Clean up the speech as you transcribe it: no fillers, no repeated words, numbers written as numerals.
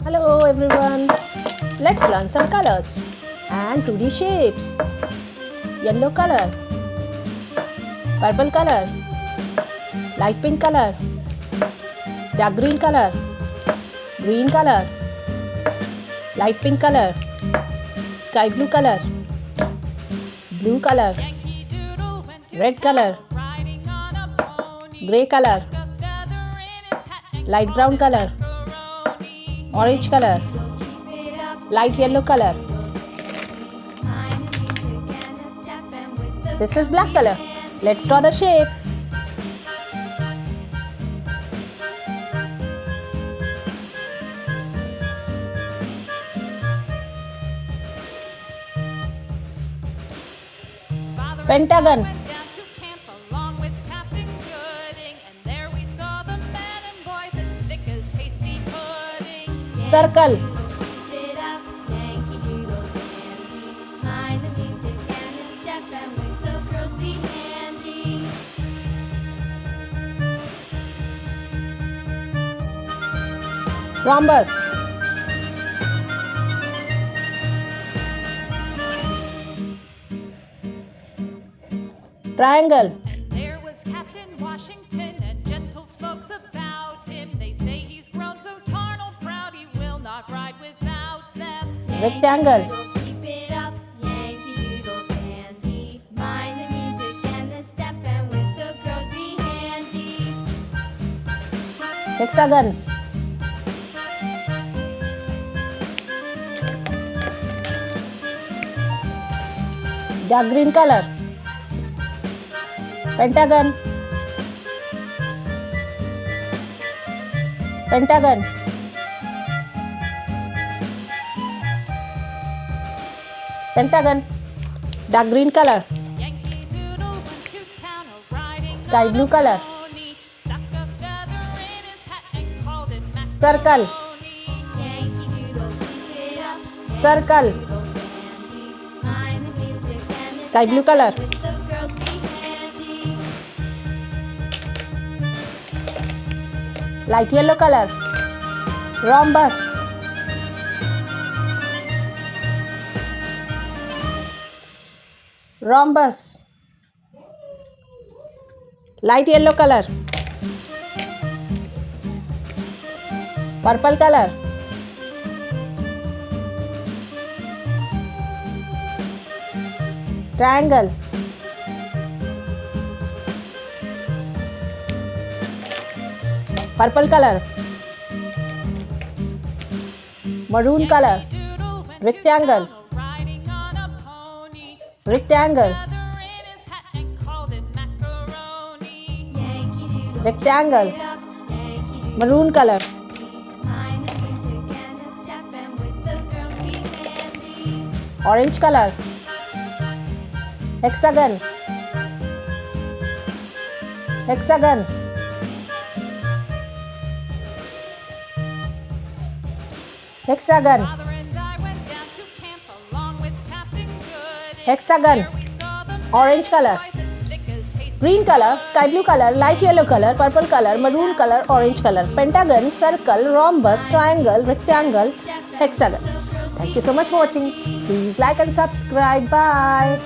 Hello everyone, let's learn some colors and 2D shapes. Yellow color, purple color, light pink color, dark green color, light pink color, sky blue color, red color, grey color, light brown color, orange color, light yellow color. This is black color. Let's draw the shape. Pentagon. Circle. Rhombus. Triangle. And there was Captain Washington and gentle folks about him. They say he's grown so tarnal proud he will not ride without them. Rectangle. Keep it up, Yankee Doodle Dandy. Mind the music and the step, and with the girls be handy. Hexagon. Dark green color. Pentagon. Pentagon. Pentagon. Dark green color. Yankee Doodle went to town riding Sky blue color. pony. Stuck a feather in his hat and called it Circle. Yankee Doodle, keep it up, Circle. Doodle Dandy. Mind the music and the Sky blue step, color. and with the girls be handy. Light yellow color. Rhombus. Rhombus. Light yellow color. Purple color. Triangle. Purple color. Maroon color. Doodle went Rectangle. riding on a pony. Rectangle. Feather in his hat and called it macaroni. Yankee Doodle, Rectangle. keep it up, Yankee Doodle. Maroon color. Mind the music and the step, and with the girls be handy. Orange color. Hexagon. Hexagon. Hexagon. Father and I went down to camp along with Captain Good. Hexagon. There we saw the Orange color. boys as thick as hasty. Green color, sky blue color, light yellow color, purple color, maroon color, orange color, pentagon, circle, rhombus, triangle, rectangle, hexagon. Thank you so much for watching. Please like and subscribe. Bye.